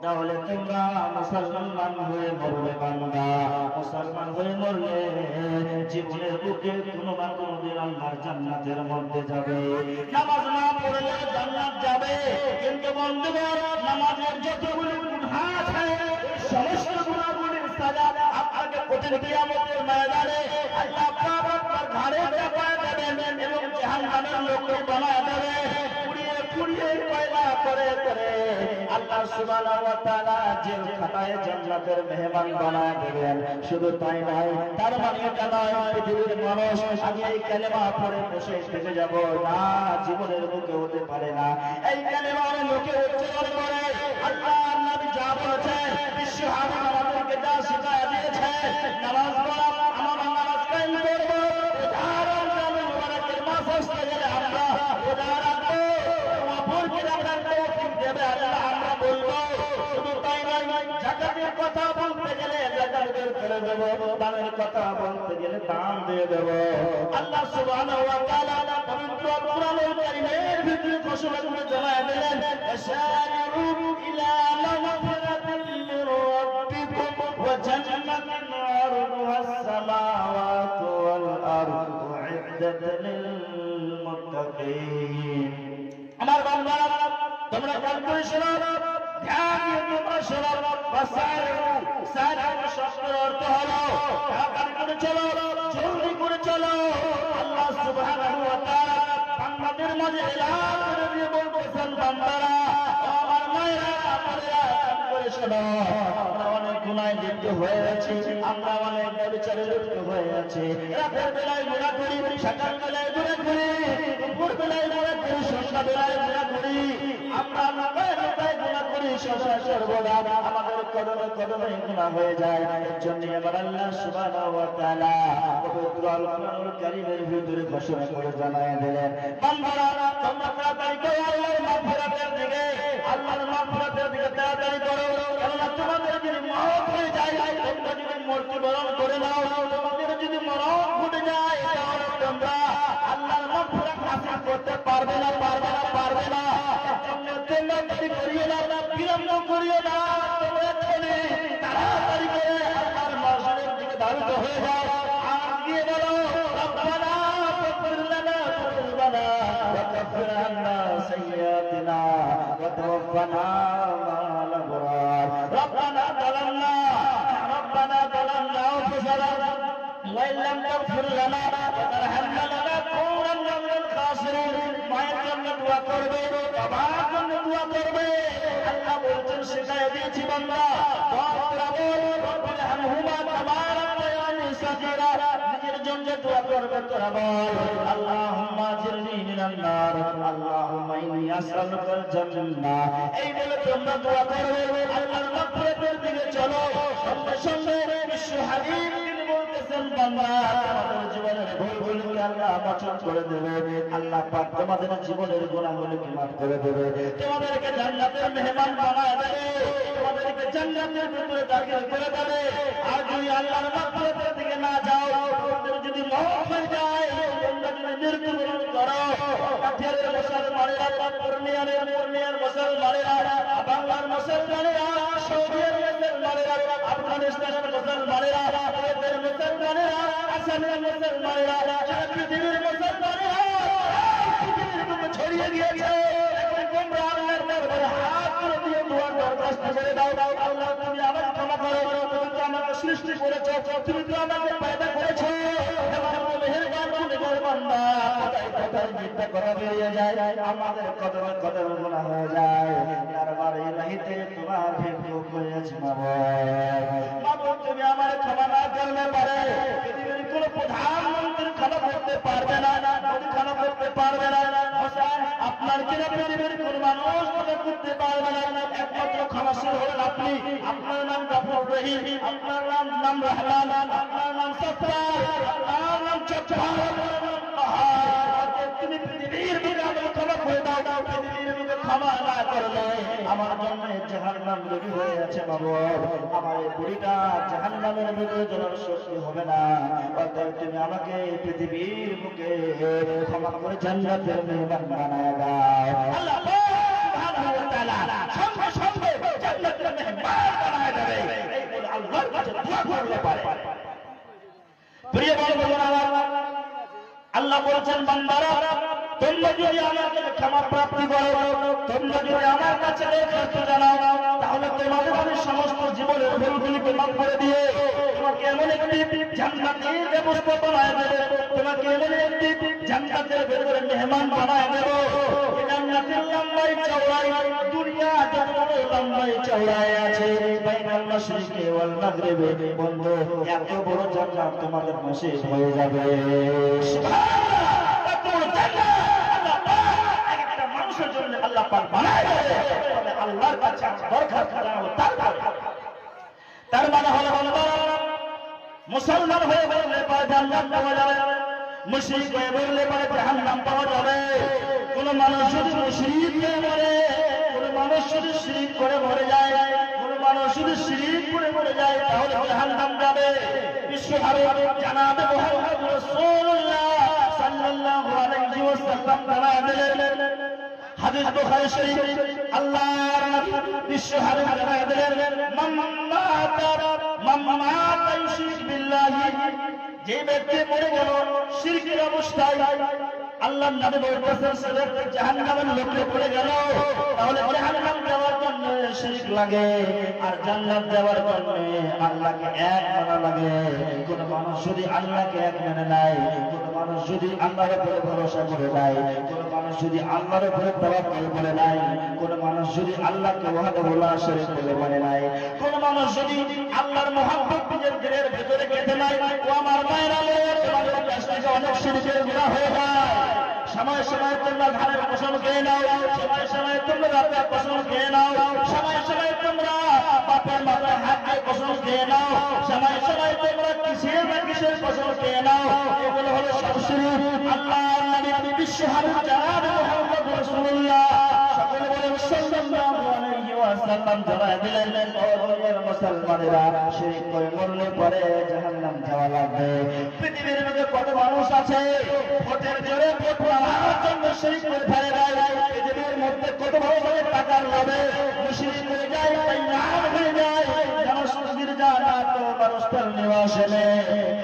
তাহলে তোমরা মুসলমান হয়ে মরবে বান্দা, মুসলমান হয়ে মরলে জীবনের বুকে কোনো না কোনো দিন আল্লাহর জান্নাতের মধ্যে যাবে। নামাজ না পড়লে জান্নাত যাবে, কিন্তু বন্ধুগণ নামাজের যতগুলো গুনাহ আছে সমস্ত গুনাহগুলির সাজা আপনাকে কঠিন কিয়ামতের ময়দানে আল্লাহ পাক আপনার ঘাড়ে চাপায় দেবেন এবং জাহান্নামের লোককে বানায় দেবে। পুড়িয়ে কয়লা করে করে আল্লাহ সুবহানাহু ওয়া তাআলা জেল খানায় জান্নাতের মেহমান বানায় দেবেন। শুধু তাই নয়, তার মানে এটা নয় পৃথিবীর মানুষ আমি এই কালেমা পড়ে বসে থেকে যাব, না, জীবনের মুখে হতে পারে না। এই কালেমার মুখে উচ্চারণ করে আল্লাহ নবী যা বলেছেন, বিশ্ব হাবিব আমাদেরকে যা শিক্ষা দিয়েছে, নামাজ পড়া, আমরা নামাজ কায়েম করব, উদাহরণ জানো মুবারকের মাস আসতে গেলে আমরা উদাহরণ আমরা বলবো। শুধু তাই নয়, যাকাতের কথা বলতে গেলে যাকাত বের করে দেব, দানের কথা বলতে গেলে দান দিয়ে দেব। আল্লাহ সুবহানাহু ওয়া তাআলা পবিত্র কোরআনুল কারীমের ভিতরে ঘোষণা করে জানায় দিলেন, আশারু ইলা মাগফিরাতিন মির রাব্বিকুম ওয়া জান্নাতিন আরদুহাস সামাওয়াতু ওয়াল আরদু উইদ্দাত লিল মুত্তাকিন। আমার বান্দারা তোমরা কান করে শোনো, ধ্যান দিয়ে তোমরা শোনো। সারিউ শব্দের অর্থ হলো তাড়াতাড়ি করে চলো, জলদি করে চলো। আল্লাহ সুবহানাহু ওয়া তাআলা বান্দাদের মাঝে এলান করে দিয়ে বলতেছেন, বান্দারা, আমার মায়েরা, আপনারা কান করে শোনো। আমরা অনেক গুনাহে লিপ্ত হয়ে আছি, আমরা অনেক ব্যভিচারে লিপ্ত হয়ে আছি। রাতের বেলায় গুনাহ করি, সকাল বেলায় গুনাহ করি, দুপুর বেলায় গুনাহ করি, সন্ধ্যা বেলায় গুনাহ করি। আমরা লুকায় লুকায় গুনাহ করি, সর্বদা আমাদের কদমে কদমে গুনাহ হয়ে যায়। এর জন্য আমার আল্লাহ সুবহানাহু ওয়া তাআলা পবিত্র আল কোরআনুল কারীমের ভিতরে ঘোষণা করে জানায় দিলেন, বান্দারা তোমরা তাড়াতাড়ি করে আল্লাহর মাগফিরাতের দিকে, আল্লাহর মাগফিরাতের দিকে তাড়াতাড়ি করো। কেননা তোমাদের যদি মওত হয়ে যায়, তোমরা যদি মৃত্যুবরণ করে নাও, তোমাদের যদি মরণ ঘটে যায়, তাহলে তোমরা আল্লাহর মাগফিরাত হাসিল করতে পারবে না, পারবে না, পারবে না। তোমরা দেরি করিও না, বিলম্ব করিও না, তোমরা চলে তাড়াতাড়ি করে আল্লাহর মাগফিরাতের দিকে ধাবিত হয়ে যাও। আর গিয়ে বলো, রব্বানা ফাগফির লানা যুনুবানা ওয়া কাফির আন্না সাইয়্যাতিনা ওয়া তাওফানা মা'আল আবরার। রব্বানা যালামনা আনফুসানা ওয়া ইন লাম তাগফির লানা ওয়া তারহামনা লানাকুনান্না মিনাল খাসিরিন। মায়ের জন্য দোয়া করবে, বাবার জন্য দোয়া করবে। আল্লাহ বলছেন, শিখায় দিয়েছি বান্দা, দোয়া বল, রব্বিল হামহুমা কামা রাব্বায়ানি সাগীরা। নিজের জন্য দোয়া করবে, তোরা বল, আল্লাহুম্মা জিরনি মিনান নার, আল্লাহুম্মা ইন্নী আসআলুকাল জান্নাহ। এই বলে তোমরা দোয়া করবে, আল্লাহর মাগফিরাতের দিকে চলো। সঙ্গে সঙ্গে বিশ্ব হাবিব বলতেছেন, বান্দা তোমাদের জীবনের ভুলগুলোকে আল্লাহ মোচন করে দেবে। আল্লাহ পাক তোমাদের জীবনের গুনাহগুলোকে মাফ করে দেবে, তোমাদেরকে জান্নাতের মেহমান বানায় দেবে, তোমাদেরকে জান্নাতের ভিতরে দাখিল করে দেবে। আর যদি আল্লাহর মাগফিরাতের দিকে না যাও, তোমাদের যদি মওত হয়ে যায়, তোমরা যদি মৃত্যুবরণ করো, কাঠিয়ারের মুসলমানেরা, পূর্ণিয়ার মুসলমানেরা, বাংলার মুসলমানেরা, সৌদির মুসলমানেরা, আফগানিস্তানের মুসলমানেরা, ভারতের মুসলমানেরা, আসামের মুসলমানেরা, সারা পৃথিবীর মুসলমানেরা পৃথিবীর বুকে ছড়িয়ে গিয়েছে। তোমরা আল্লাহর দরবারে হাত তুলে দিয়ে দোয়া দরখাস্ত করে দাও, আল্লাহ তুমি আমাকে ক্ষমা করো, তুমি তো আমাকে সৃষ্টি করেছো, তুমি তো আমাকে পয়দা করেছো। কোথায় মিথ্যা কথা বেরিয়ে যায়, আমাদের কদমে কদম গুনাহ হয়ে যায়। দরবারে ইলাহিতে তোমার ভিক্ষুক হয়েছি মাবুদ, তুমি আমার ক্ষমা না করলে পারে পৃথিবীর কোন প্রধানমন্ত্রী ক্ষমা করতে পারবে না, মোদী ক্ষমা করতে পারবে না, আপনার কিনা পৃথিবীর কোন মানুষ ক্ষমা করতে পারবে না। একমাত্র ক্ষমাশীল হলেন আপনি। আপনার নাম গফুর রহিম, আপনার নাম রহমান, আপনার নাম সত্তার, আপনার নাম জব্বার। তুমি পৃথিবীর বুকে আমাকে ক্ষমা করে দাও, পৃথিবীর বুকে ক্ষমা না করলে আমার জন্য জাহান্নাম রেডি হয়ে আছে বাবু। আমার এই বুড়িটা জাহান্নামের ভিতরে যাওয়ার শক্তি হবে না। অতএব তুমি আমাকে পৃথিবীর বুকে ক্ষমা করে জান্নাতের মেহমান বানায় দাও। আল্লাহ সুবহানাহু ওয়া তাআলা সঙ্গে সঙ্গে জান্নাতের মেহমান বানায় দেবে এই বলে আল্লাহর কাছে দোয়া করলে পারে। প্রিয় বন্ধুগণ আমার, আল্লাহ বলেছেন বান্দারা তোমরা যদি আমাকে ক্ষমা প্রাপ্তি করো, তোমরা যদি আমার কাছে দরখাস্ত জানাও, তাহলে তোমাদের আমি সমস্ত জীবনের ভুলগুলিকে মাফ করে দিয়ে তোমাকে এমন একটি জান্নাতের ব্যবস্থা বানায় দেব, তোমাকে এমন একটি জান্নাতের ভেতরে মেহমান বানায় দেব। জান্নাতের লম্বাই চওড়াই দুনিয়া যত লম্বাই চওড়াই আছে, বাইনাল মাশরিকি ওয়াল মাগরিবি, বন্ধু এত বড় জান্নাত তোমাদের নসিব হয়ে যাবে। সুবহানাল্লাহ, এত বড় জান্নাত আল্লাহ পাক একটা মানুষের জন্য আল্লাহ পাক বানায় দেবে। তবে আল্লাহর কাছে দরখাস্ত জানাও, তার মানে হলো মুসলমান হয়ে বললে পারে জান্নাত পাওয়া যাবে, মুশরিক হয়ে বললে পারে জাহান্নাম পাওয়া যাবে। কোন মানুষ যদি মুশরিক হয়ে মরে, কোন মানুষ যদি শিরক করে মরে যায়, কোন মানুষ যদি শিরক করে মরে যায়, তাহলে জাহান্নাম যাবে। বিশ্ব হাবিব জানাবে মুহাম্মদ রাসূলুল্লাহ সাল্লাল্লাহু আলাইহি ওয়াসাল্লাম জানায় দিলেন, হাদিস বুখারী শরীফ, আল্লাহর নবী বিশ্ব হাবিব জানায় দিলেন, মান মাতা ইউশরিক বিল্লাহি, যে ব্যক্তি মরে গেল শিরকের অবস্থায়, আল্লাহর নবী বলেছেন সে ব্যক্তি জাহান্নামের লোকে পড়ে গেল, তাহলে জাহান্নাম যাওয়ার জন্য শিরক লাগে আর জান্নাত যাওয়ার জন্য আল্লাহকে এক মানা লাগে। কোন মানুষ যদি আল্লাহকে এক মেনে নেয়, কোন মানুষ যদি আল্লাহর উপরে ভরসা করে নেয়, কোন মানুষ যদি আল্লাহর উপরে তাওয়াক্কুল করে নেয়, কোন মানুষ যদি আল্লাহকে ওয়াহদাহু লা শারীকা লাহু মানে নেয়, কোন মানুষ যদি আল্লাহর মহব্বত নিজের দিলের ভিতরে গেঁথে নেয়, ও আমার মায়েরা তোমাদের কাছ থেকে অনেক শিরকের গুনাহ হয়ে যায়। সময় সময় তোমরা ধানের ফসল খেয়ে নাও, সময় সময় তোমরা রাতের ফসল খেয়ে নাও, সময় সময় তোমরা বাপের মাথায় হাত দিয়ে ফসল খেয়ে নাও, সময় সময় তোমরা কিসের না কিসের ফসল খেয়ে নাও, এগুলো হলো সব শিরক। আল্লাহর নবী বিশ্ব হাবিব জনাব মুহাম্মদ রাসূলুল্লাহ সকলে বলেন সাল্লাল্লাহু আলাইহি ওয়াসাল্লাম জানায় দিলেন, ও দুনিয়ার মুসলমানেরা, শিরক করে মরলে পরে জাহান্নাম যাওয়া লাগবে। পৃথিবীর মধ্যে কত মানুষ আছে ভোটের জোরে ভোট পাওয়ার জন্য শিরক করে ফেলে দেয়, পৃথিবীর মধ্যে কত বড় বড় টাকার লোভে মুশরিক হয়ে যায়, বেঈমান হয়ে যায়, জামাসুদ্দির জান্নাত ও বারস্তার নিবাসে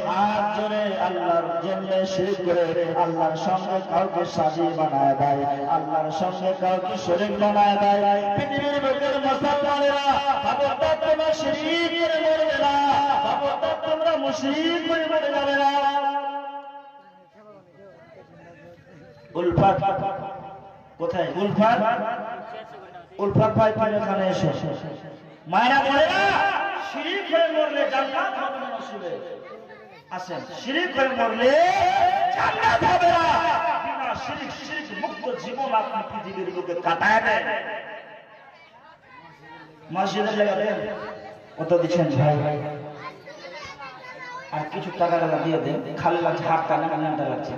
হাত জোরে আল্লাহর জন্য শিরক করে আল্লাহর সঙ্গে কাউকে সাজি বানায় দেয়, আল্লাহর সঙ্গে কাউকে শরীক বানায় দেয়। পৃথিবীর মধ্যে মুসলমানেরা খবরদার তোমরা শিরক করে মরবে না, খবরদার তোমরা মুশরিক করে মরে যাবে না। উলফাত কোথায়? উলফাত, উলফাত ভাই তুমি এখানে এসো। মায়েরা বলে না শিরক হয়ে মরলে জান্নাত হবে না নসিবে। আসেন, শিরক হয়ে মরলে জান্নাত হবে না। বিনা শিরক, শিরক মুক্ত জীবন আপনি পৃথিবীর বুকে কাটায় দেন। মসজিদে লাগাবেন কত দিচ্ছেন ভাই? আর কিছু টাকা দিয়ে দেন, খালি লাগছে হাতটা না কান্নাটা লাগছে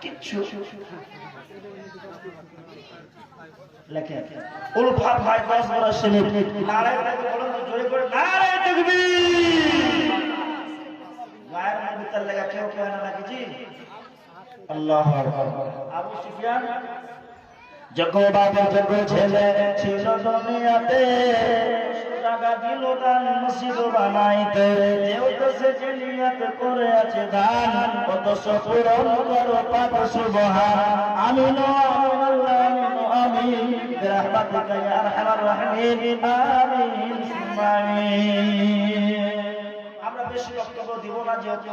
কিচ্ছু লেখে উলফাত ভাই 10 বছর শিরক নারায়ে তাকবীর বলুন তো জোরে করে, নারায়ে তাকবীর। গায়ের মধ্যে তার লাগা কেউ কেউ না নাকি? আল্লাহু আকবার। আবু সুফিয়ান যখন বাবা যখন ছেলে ছিল দুনিয়াতে, টাকা দিল দান মসজিদ বানাইতে, যেহেতু সে নিয়ত করে আছে দান, কত পূরণ করো পাপ সুবহান। আমিন আমিন আল্লাহ আমিন বিরহমাতিকা ইয়া আরহামার রাহিমিন আমিন আমিন। আমরা বেশি বক্তব্য দিব না, যেহেতু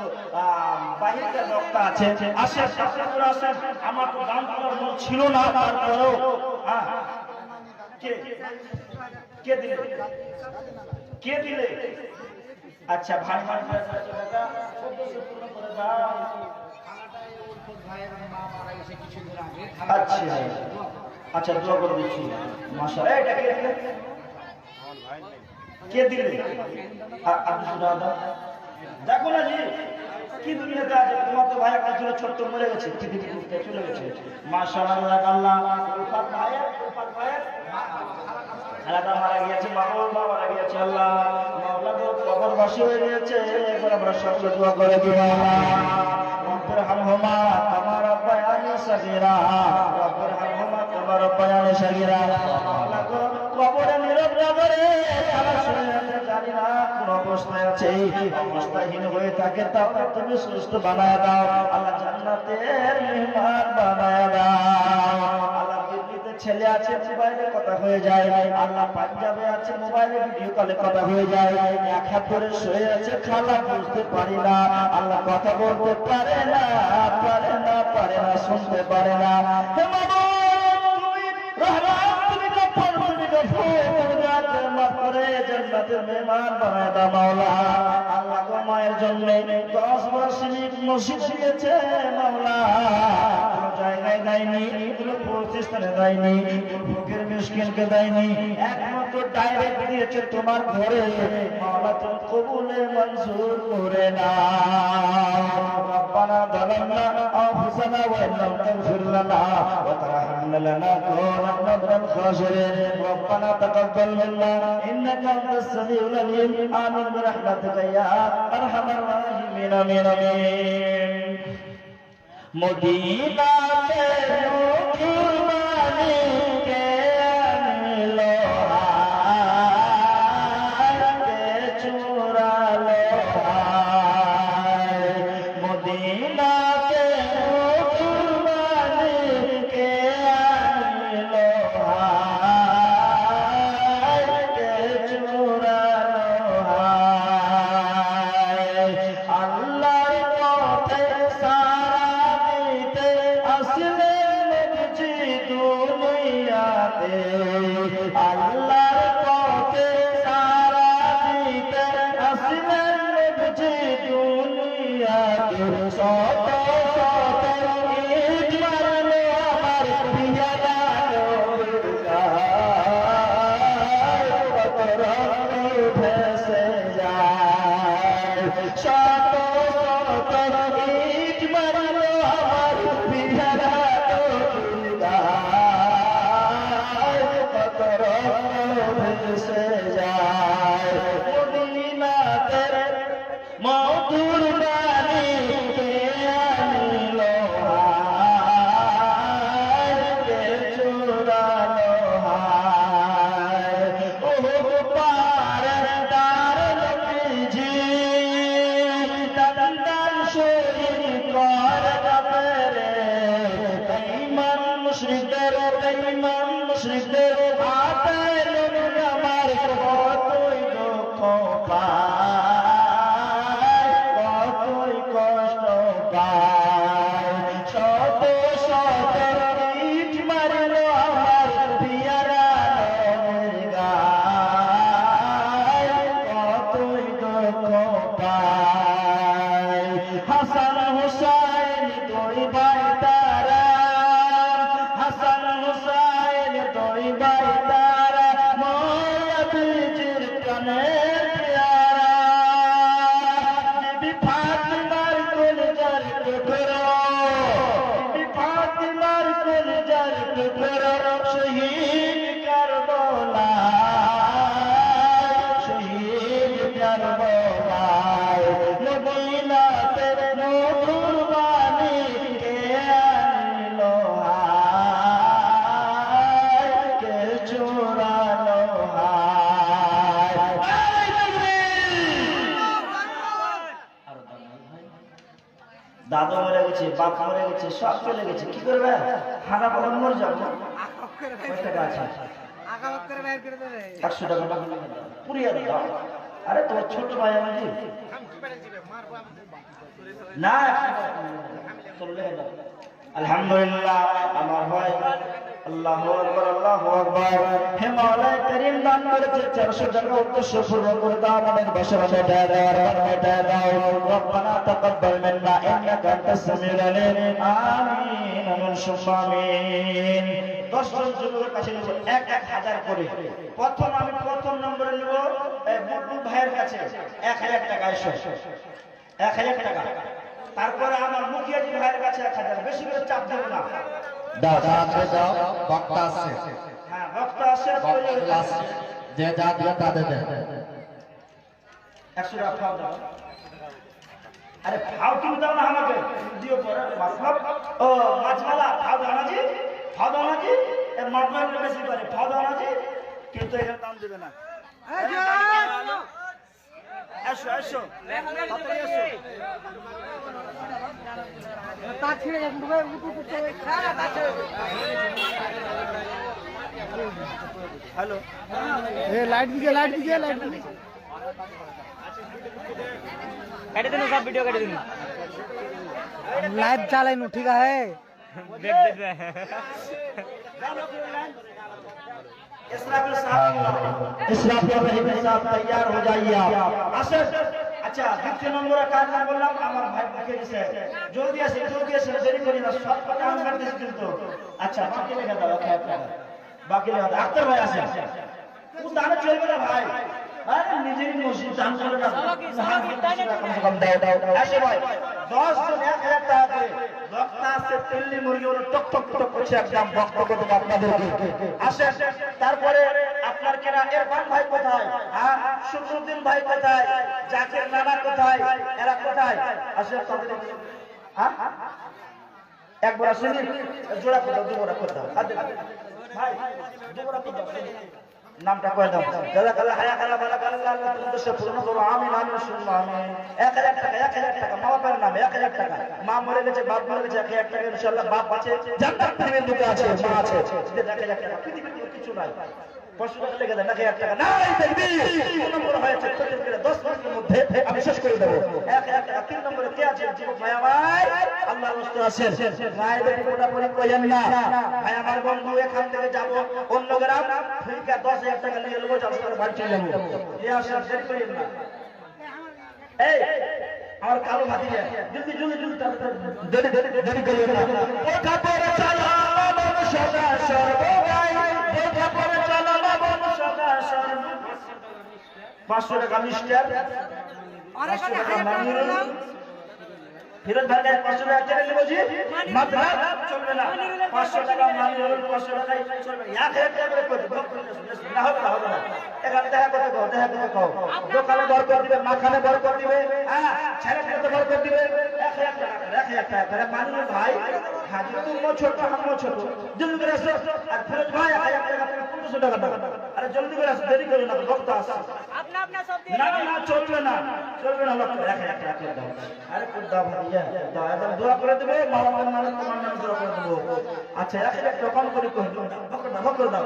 বাহিরের বক্তা আছে। আসেন আপনারা আসেন, আমার তো দান করার মন ছিল না, তারপরেও কে দিলে? কে দিলে? আচ্ছা ভাই ভাই আচ্ছা আচ্ছা দোয়া করে দিচ্ছি। মাশাআল্লাহ। এটা কে দিলে? দেখো না জি কি দুনিয়াতে আছে। তোমার তো ভাই একটা ছিল ছোট্ট মরে গেছে, পৃথিবী চলে গেছে। মাশাআল্লাহ। আল্লাহ উলফাত ভাইয়ের খালাটা মারা গিয়েছে, মাওলা মারা গিয়েছে। আল্লাহ মাওলা তো কবরবাসী হয়ে গিয়েছে। একবার আমরা সকলে দোয়া করে দিই, আল্লাহ রব্বিরহামহুমা কামা রাব্বায়ানি সাগীরা রব্বিরহামহুমা কামা রাব্বায়ানি সাগীরা। আল্লাহ গো কবরে নীরব নগরে খালা শুয়ে আছে, জানি না কোন অবস্থায় আছে, অবস্থাহীন হয়ে থাকে, তাও তুমি সুস্থ বানায় দাও আল্লাহ, জান্নাতের মেহমান বানায় দাও আল্লাহ। দিল্লিতে ছেলে আছে, মোবাইলে কথা হয়ে যায় আল্লাহ, পাঞ্জাবে আছে, মোবাইলে ভিডিও কলে কথা হয়ে যায়, এক হাত ধরে শুয়ে আছে, খালা বুঝতে পারি না আল্লাহ, কথা বলতে পারে না, পারে না, পারে না, শুনতে পারে না। হে মাবুদ তুমি রহমান, তুমি গফফার, তুমি গফুর, তুমি জান্নাতের মাফ করে জান্নাতের মেহমান বানায় দাও মাওলা। আল্লাহ গো মায়ের জন্য 10 বার সিনিক মসজিদ দিয়েছে মাওলা, কোন জায়গায় দেয়নি, কোন প্রতিষ্ঠানে দেয়নি, কোন ফকির মিসকিনকে দেয়নি, একমাত্র ডাইরেক্ট দিয়েছে তোমার ঘরে মাওলা, তুমি কবুলে মঞ্জুর করে নাও। রব্বানা যালামনা আনফুসানা ওয়া ইন লাম তাগফির লানা ওয়া তারহামনা লানাকুনান্না মিনাল খাসিরিন। রব্বানা তাকাব্বাল মিন্না ইন্নাকা আনতাস সামিউল আলিম। আমিন বিরহমাতিকা ইয়া আরহামার রাহিমিন। আমিন আমিন। মদিনাতে নূর মালিকে আনলো হায়কে চুরালো হায়, মদিনাতে নূর মালিকে আনলো হায়কে চুরালো হায়। আল্লাহর পথে সারা দিতে আসলেন নবীজি দুনিয়াতে, আল্লাহর পথে সারা দিতে আসলেন নবীজি দুনিয়াতে। শত শত ঈদ মারলো আমার পিয়ারা নবীর গায়, কত রক্ত ভেসে যায়। শত শত ঈদ মারলো আমার পিয়ারা নবীর গায়, কত রক্ত ভেসে যায়। মদিনাতে মধুর বাণী কে আনিলো হায়কে চুরালো হায়। ওহ পারে তার নবীজি দান শহীদ করে কাফেরে, বেঈমান মুশরিকদের, বেঈমান মুশরিকদের হাতে নবী আমার কতই দুঃখ পায়, কতই কষ্ট পায়। শত শত ঈদ মারলো আমার পিয়ারা নবীর গায়, কতই দুঃখ পায়। হাসান হুসাইন দুই ভাই তারা, হাসান হুসাইন দুই ভাই তারা, মৌলা বীজির প্রাণের পেয়ারা। বিবি ফাতিমার কলিজার টুকরা, বিবি ফাতিমার কলিজার টুকরা, শহীদ কারবালায়, শহীদ কারবালায়। মদিনাতে নূর বাণী কে আনিলো হায়কে চুরালো হায়। দাদু মরে গেছে, বাপ মরে গেছে, সব চলে গেছে, কি করবে? হারা বলন মরে যাবো। কয় টাকা আছে? 100 টাকা পুরিয়া দাও। আরে তোমার ছোট ভাই আমি না, আলহামদুলিল্লাহ আমার ভাই। আল্লাহু আকবার, আল্লাহু আকবার। হে মাওলা করিম দান করেছে 400 টাকা, উদ্দেশ্য পূর্ণ করে দাও, আমাদের বাসার মেটা দাও, মেটা দাও। রব্বানা তাকাব্বাল মিন্না ইন্নাকা আনতাস সামিউল আলিম। আমিন আমিন সুম্মা আমিন। 10 জন যুবকের কাছে নেব 1000 করে। প্রথম আমি প্রথম নম্বরে নেব বুটু ভাইয়ের কাছে 1000 টাকা, 1000 টাকা। তারপরে আমার মুখিয়াজি ভাইয়ের কাছে 1000, বেশি করে চাপ দেব না। দাও দাও দাও, বক্তা আছে, হ্যাঁ বক্তা আছে, যে যা দিবে তা দেবে। 100 টাকা দাও। अरे भाव क्यों दाओ ना हमारे दियो पर मतलब ओ माछवाला भाव दाना जी ए माछवाला में बेसी करे भाव दाना जी কিন্তু এখানে দাম দেবে না আসো আসো তাড়াতাড়ি আসো তা ছিড়ে যাবে উঠে খারাপ আছে हेलो ए लाइट दिखे काट देना सब वीडियो काट देना लाइट चाले नु ठीक है देख इसराफिल साहब तैयार हो जाइए आप अच्छा द्वितीय नंबर কাজ না বললাম আমার ভাই মুখে দিছে জলদি আসে দেরি করি না সব কথা আমি করতেছি কিন্তু আচ্ছা বাকি লেখা দাও বাকি লেখা দাও আক্তার ভাই আসে ও দানা চলবে না ভাই আরে নিজেই মসজিদ দান করে না কম দাও আসে ভাই 10 জন 1000 টাকা করে বক্তা আছে তেল্লি মুরগি ওরা টক টক টক করছে একদম বক্তব্য দেব আপনাদেরকে আসে তারপরে আপনার কেনা ইরফান ভাই কোথায় হ্যাঁ শুকরুদ্দিন ভাই কোথায় জাকির নানা কোথায় এরা কোথায় আসে তাদের হ্যাঁ একবার আসেন জোড়া কোথাও দুবরা কোথাও ভাই দুবরা কোথাও নামটা কয় দাও দাদা কালা হায়া কালা বালা কালা আল্লাহ তুমি দেশে পূর্ণ করো আমিন আমিন শুনবো আমিন 1000 টাকা মা বাবার নামে 1000 টাকা মা মরে গেছে বাপ মরে গেছে 1000 টাকা ইনশাআল্লাহ বাপ আছে জান্নাত পৃথিবীর বুকে আছে মা আছে 1000 টাকা পৃথিবীর কিছু নাই 500 টাকা লেগে দেন 1000 টাকা নাই তাকবীর নম্বর হয়েছে 10 মিনিটের মধ্যে আমি শেষ করে দেব 1000 টাকা 3 নম্বরে কে আছে যুবক ভাই আমার আল্লাহর রাস্তায় আছেন গায়েবে মোটামুটি কইেন না ভাই আমার বন্ধু এখান থেকে যাব অন্য গ্রাম ঠিক আছে 10000 টাকা নিয়ে নেব যাবো বাড়ি চলে যাব এই আসা দেরি করেন না এই আমার কালো ভাতিজা জলদি দেরি করিও না ওঠা পরে চলো বাবা সদা সর্বগাই ওঠা পরে চলো বাবা সদা সর্ব 500 টাকা মিস্টার আরে কানে হায়া টাকা ফিরোজ ভাই 500 টাকা চেয়ে নেব জি মাত্র চলবে না 500 টাকা মানি হলো 500 টাকাই চলবে 1000 টাকা করে না হবে না এখানে দেখা করতে কও দোকানে বরকত দিবে মাখানে বরকত দিবে হ্যাঁ ছেলে খেতে বরকত দিবে 1000 টাকা করে মানি ভাই হাজি তুমি ছোট আমি ছোট জলদি করে আসো আর ফিরোজ ভাই 1000 টাকা থেকে 1500 টাকা দাও আরে জলদি করে আসো দেরি করো না বক্ত আসো अपना सब না চলবে না লোক 1000 টাকা দাও আরে কুদা ভাইয়া দাও একদম দোয়া করে দেবে মালা তোমার নাম দোয়া করে দেব আচ্ছা 1000 টাকা কম করে কই বকর দাও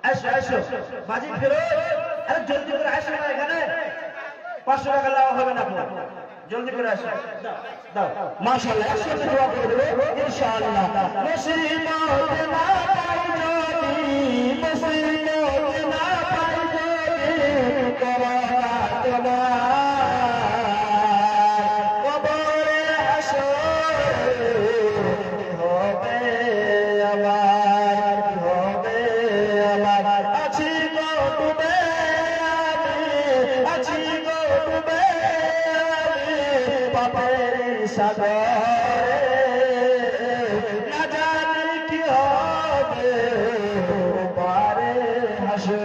আসো বাজি ফিরোজ আরে জলদি করে আসো না এখানে 500 টাকা লাভ হবে না জলদি করে আসো দাও মাশাআল্লাহ 100 টাকা দোয়া করে দেবে ইনশাআল্লাহ মুসলিমত না পাই যদি মুসলিমত না পাই যদি করোনা কবরে হাসর হবে আমার আছি গো ডুবে আমি পাপের সাগরে না জানি কি হবে পারে হাসর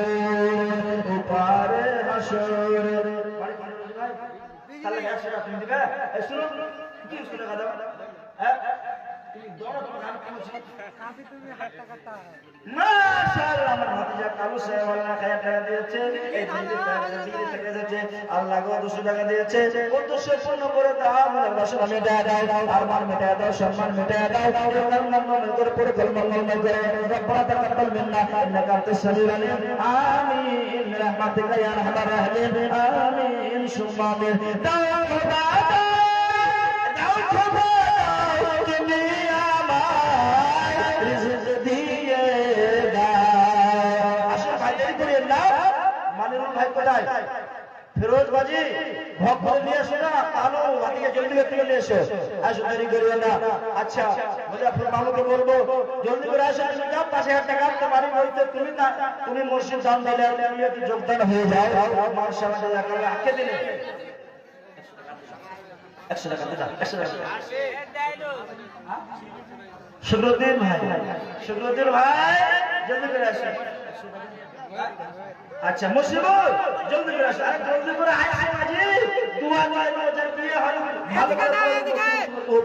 তাহলে 100 টাকা তুমি দিবে এই শুনো 200 টাকা দাও হ্যাঁ তুমি দৌড়া তোমার নাম কি আছে কাফি তুমি হাত টাকাটা মাশাআল্লাহ আমার ভাতিজা কালু সাহেব আল্লাহ খায়া টাকা দিয়েছে এই দিকে থেকে যাচ্ছে আল্লাহ গো 200 টাকা দিয়েছে উদ্দেশ্য পূর্ণ করে দাও ভালোবাসা মেটায় দাও আরমান মেটায় দাও সম্মান মেটায় দাও কলমা করে পড়ে কলমা করে রব্বানা তাকাব্বাল মিন্না ইন্নাকা আনতাস সামিউল আলিম আমিন রাহমাতিকা ইয়া আরহামার রাহিমিন আমিন সুম্মা আমিন দাও খোদা দাও খোদা তুমি আমায় রিজক দিয়ে দাও আসলে ভাই দেরি করিয়েন না মানিরুল ভাই কোথায় ফিরোজ বাজি ভক্ত নিয়ে এসো না কালো ভাতিকে জলদি করে নিয়ে এসো আসো দেরি করিও না আচ্ছা মুজাফর মামুকে বলবো জলদি করে আসো যাও 5000 টাকা তোমার বইতে তুমি মসজিদ দান দিলে আমি একটু যোগদান হয়ে যাও মাশাআল্লাহ আকে দিলে 100 টাকা দিলাম 100 টাকা শুক্রদিন ভাই জলদি করে আসো আচ্ছা মুসিবত জলদি করে আসো, আরে জলদি করে আয় আয় আজি দুয়া দুয়া যার বিয়ে হয় ভালো এদিকে না, এদিকে। করে